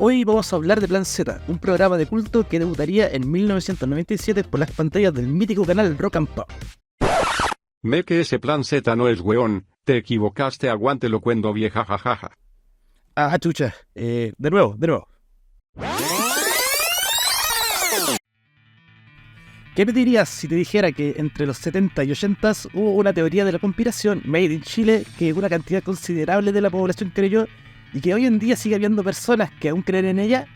Hoy vamos a hablar de Plan Z, un programa de culto que debutaría en 1997 por las pantallas del mítico canal Rock and Pop. Que ese Plan Z no es weón, te equivocaste, aguántelo cuendo vieja jajaja. Ah, chucha, de nuevo. ¿Qué me dirías si te dijera que entre los 70 y 80 hubo una teoría de la conspiración made in Chile que una cantidad considerable de la población creyó y que hoy en día sigue habiendo personas que aún creen en ella?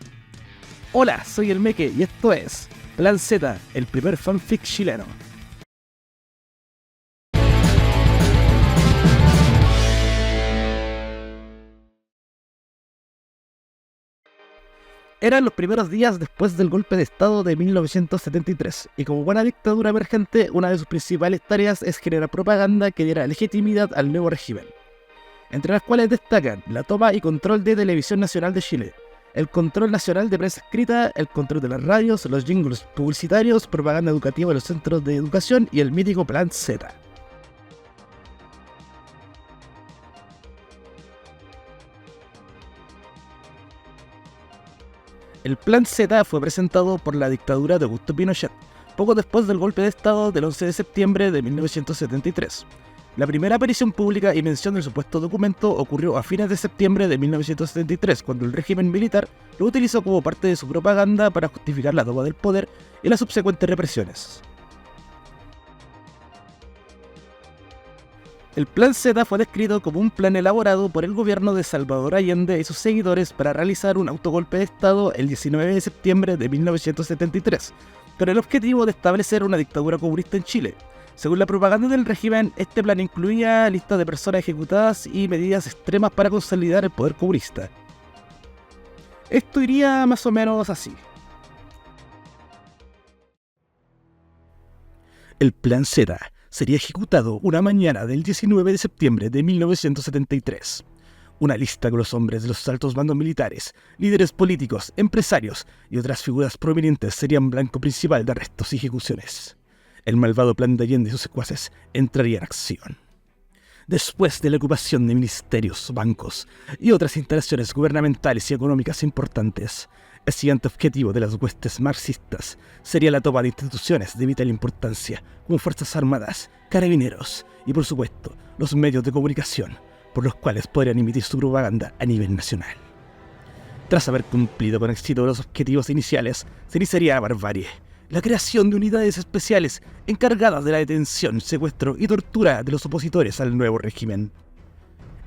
Hola, soy el Meque y esto es Plan Z, el primer fanfic chileno. Eran los primeros días después del golpe de estado de 1973, y como buena dictadura emergente, una de sus principales tareas es generar propaganda que diera legitimidad al nuevo régimen, entre las cuales destacan la toma y control de Televisión Nacional de Chile, el control nacional de prensa escrita, el control de las radios, los jingles publicitarios, propaganda educativa en los centros de educación y el mítico Plan Z. El Plan Z fue presentado por la dictadura de Augusto Pinochet, poco después del golpe de estado del 11 de septiembre de 1973. La primera aparición pública y mención del supuesto documento ocurrió a fines de septiembre de 1973, cuando el régimen militar lo utilizó como parte de su propaganda para justificar la toma del poder y las subsecuentes represiones. El Plan Z fue descrito como un plan elaborado por el gobierno de Salvador Allende y sus seguidores para realizar un autogolpe de Estado el 19 de septiembre de 1973, con el objetivo de establecer una dictadura comunista en Chile. Según la propaganda del régimen, este plan incluía listas de personas ejecutadas y medidas extremas para consolidar el poder comunista. Esto iría más o menos así. El Plan Z sería ejecutado una mañana del 19 de septiembre de 1973. Una lista con los hombres de los altos mandos militares, líderes políticos, empresarios y otras figuras prominentes serían blanco principal de arrestos y ejecuciones. El malvado plan de Allende y sus secuaces entraría en acción. Después de la ocupación de ministerios, bancos y otras instalaciones gubernamentales y económicas importantes, el siguiente objetivo de las huestes marxistas sería la toma de instituciones de vital importancia, como Fuerzas Armadas, Carabineros y, por supuesto, los medios de comunicación, por los cuales podrían emitir su propaganda a nivel nacional. Tras haber cumplido con éxito los objetivos iniciales, se iniciaría la barbarie, la creación de unidades especiales encargadas de la detención, secuestro y tortura de los opositores al nuevo régimen.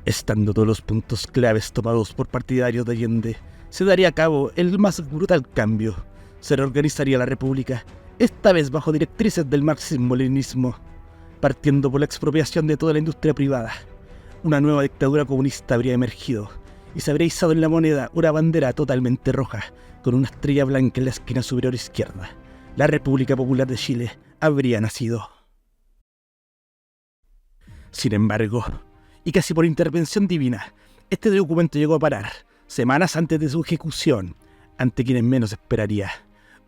Estando todos los puntos claves tomados por partidarios de Allende, se daría a cabo el más brutal cambio. Se reorganizaría la República, esta vez bajo directrices del marxismo-leninismo, partiendo por la expropiación de toda la industria privada. Una nueva dictadura comunista habría emergido, y se habría izado en la moneda una bandera totalmente roja, con una estrella blanca en la esquina superior izquierda. La República Popular de Chile habría nacido. Sin embargo, y casi por intervención divina, este documento llegó a parar, semanas antes de su ejecución, ante quienes menos esperaría.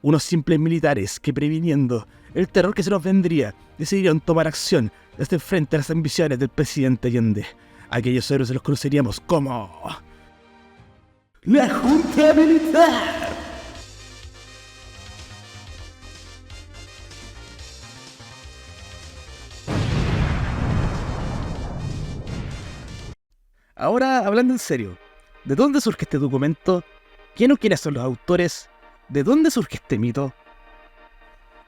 Unos simples militares que, previniendo el terror que se nos vendría, decidieron tomar acción desde frente a las ambiciones del presidente Allende. Aquellos héroes los conoceríamos como la Junta Militar. Ahora, hablando en serio, ¿de dónde surge este documento? ¿Quién o quiénes son los autores? ¿De dónde surge este mito?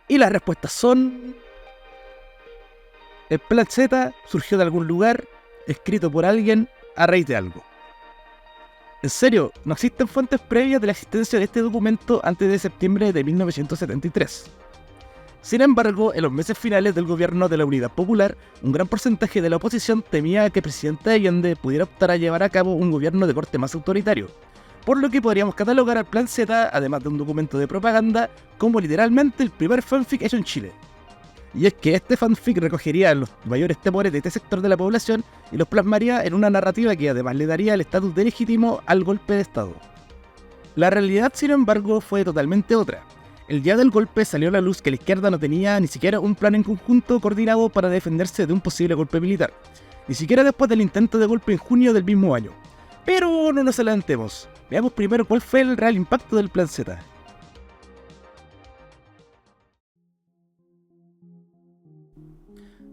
Y las respuestas son: el Plan Z surgió de algún lugar, escrito por alguien, a raíz de algo. En serio, no existen fuentes previas de la existencia de este documento antes de septiembre de 1973. Sin embargo, en los meses finales del gobierno de la Unidad Popular, un gran porcentaje de la oposición temía que el presidente Allende pudiera optar a llevar a cabo un gobierno de corte más autoritario, por lo que podríamos catalogar al Plan Z, además de un documento de propaganda, como literalmente el primer fanfic hecho en Chile. Y es que este fanfic recogería los mayores temores de este sector de la población y los plasmaría en una narrativa que además le daría el estatus de legítimo al golpe de Estado. La realidad, sin embargo, fue totalmente otra. El día del golpe salió a la luz que la izquierda no tenía ni siquiera un plan en conjunto coordinado para defenderse de un posible golpe militar, ni siquiera después del intento de golpe en junio del mismo año. Pero no nos adelantemos. Veamos primero cuál fue el real impacto del Plan Z.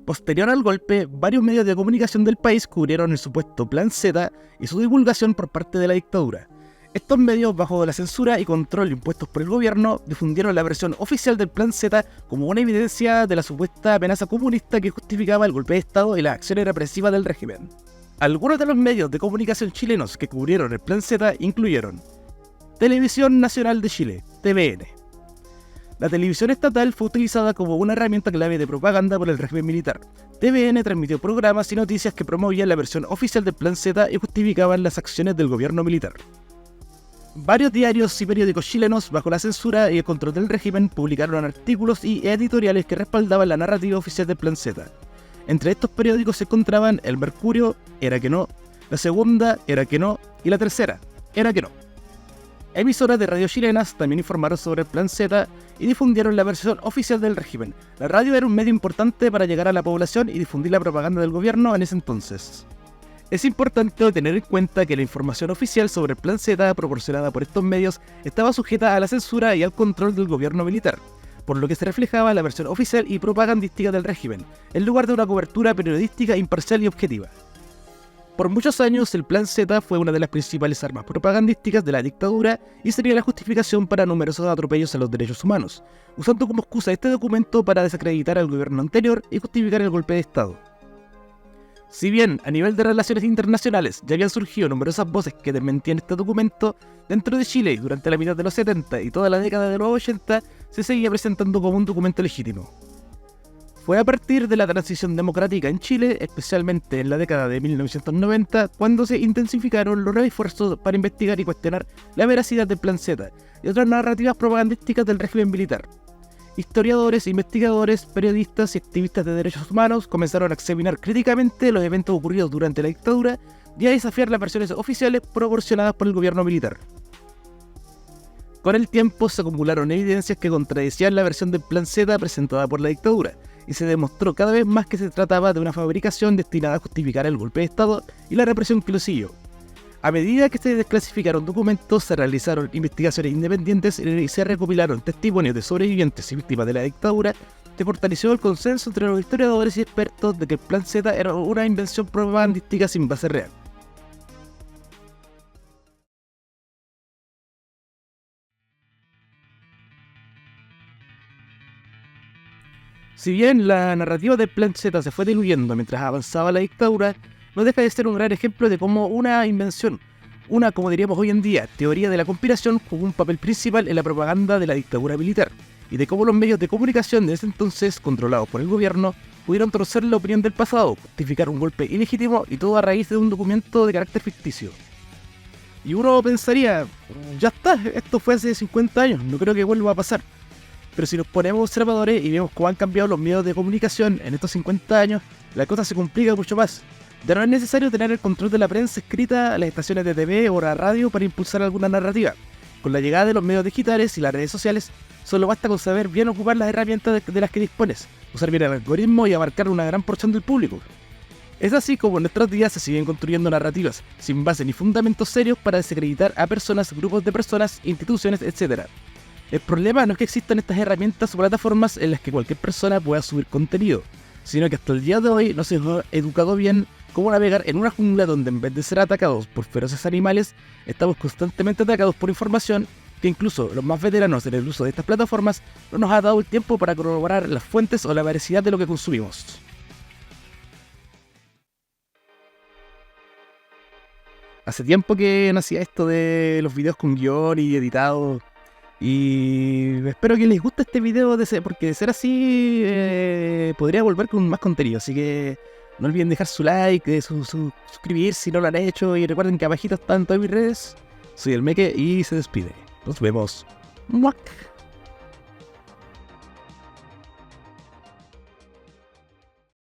Posterior al golpe, varios medios de comunicación del país cubrieron el supuesto Plan Z y su divulgación por parte de la dictadura. Estos medios, bajo la censura y control impuestos por el gobierno, difundieron la versión oficial del Plan Z como una evidencia de la supuesta amenaza comunista que justificaba el golpe de Estado y las acciones represivas del régimen. Algunos de los medios de comunicación chilenos que cubrieron el Plan Z incluyeron Televisión Nacional de Chile, TVN. La televisión estatal fue utilizada como una herramienta clave de propaganda por el régimen militar. TVN transmitió programas y noticias que promovían la versión oficial del Plan Z y justificaban las acciones del gobierno militar. Varios diarios y periódicos chilenos, bajo la censura y el control del régimen, publicaron artículos y editoriales que respaldaban la narrativa oficial del Plan Z. Entre estos periódicos se encontraban El Mercurio, Era que no, La Segunda, Era que no, y La Tercera, Era que no. Emisoras de radio chilenas también informaron sobre el Plan Z y difundieron la versión oficial del régimen. La radio era un medio importante para llegar a la población y difundir la propaganda del gobierno en ese entonces. Es importante tener en cuenta que la información oficial sobre el Plan Z proporcionada por estos medios estaba sujeta a la censura y al control del gobierno militar, por lo que se reflejaba la versión oficial y propagandística del régimen, en lugar de una cobertura periodística imparcial y objetiva. Por muchos años, el Plan Z fue una de las principales armas propagandísticas de la dictadura y sería la justificación para numerosos atropellos a los derechos humanos, usando como excusa este documento para desacreditar al gobierno anterior y justificar el golpe de Estado. Si bien a nivel de relaciones internacionales ya habían surgido numerosas voces que desmentían este documento, dentro de Chile y durante la mitad de los 70 y toda la década de los 80 se seguía presentando como un documento legítimo. Fue a partir de la transición democrática en Chile, especialmente en la década de 1990, cuando se intensificaron los esfuerzos para investigar y cuestionar la veracidad del Plan Z y otras narrativas propagandísticas del régimen militar. Historiadores, investigadores, periodistas y activistas de derechos humanos comenzaron a examinar críticamente los eventos ocurridos durante la dictadura y a desafiar las versiones oficiales proporcionadas por el gobierno militar. Con el tiempo se acumularon evidencias que contradecían la versión del Plan Z presentada por la dictadura, y se demostró cada vez más que se trataba de una fabricación destinada a justificar el golpe de Estado y la represión que lo siguió. A medida que se desclasificaron documentos, se realizaron investigaciones independientes y se recopilaron testimonios de sobrevivientes y víctimas de la dictadura, se fortaleció el consenso entre los historiadores y expertos de que el Plan Z era una invención propagandística sin base real. Si bien la narrativa del Plan Z se fue diluyendo mientras avanzaba la dictadura, no deja de ser un gran ejemplo de cómo una invención, una, como diríamos hoy en día, teoría de la conspiración, jugó un papel principal en la propaganda de la dictadura militar, y de cómo los medios de comunicación de ese entonces, controlados por el gobierno, pudieron torcer la opinión del pasado, justificar un golpe ilegítimo y todo a raíz de un documento de carácter ficticio. Y uno pensaría, ya está, esto fue hace 50 años, no creo que vuelva a pasar. Pero si nos ponemos observadores y vemos cómo han cambiado los medios de comunicación en estos 50 años, la cosa se complica mucho más. Ya no es necesario tener el control de la prensa escrita, las estaciones de TV o la radio para impulsar alguna narrativa. Con la llegada de los medios digitales y las redes sociales, solo basta con saber bien ocupar las herramientas de las que dispones, usar bien el algoritmo y abarcar una gran porción del público. Es así como en nuestros días se siguen construyendo narrativas, sin base ni fundamentos serios para desacreditar a personas, grupos de personas, instituciones, etc. El problema no es que existan estas herramientas o plataformas en las que cualquier persona pueda subir contenido, sino que hasta el día de hoy no se nos ha educado bien cómo navegar en una jungla donde en vez de ser atacados por feroces animales, estamos constantemente atacados por información que incluso los más veteranos en el uso de estas plataformas no nos ha dado el tiempo para corroborar las fuentes o la veracidad de lo que consumimos. Hace tiempo que no hacía esto de los videos con guión y editados. Y espero que les guste este video, porque de ser así podría volver con más contenido. Así que no olviden dejar su like, suscribirse si no lo han hecho. Y recuerden que abajito están todas mis redes. Soy el Meque y se despide. Nos vemos. ¡Muac!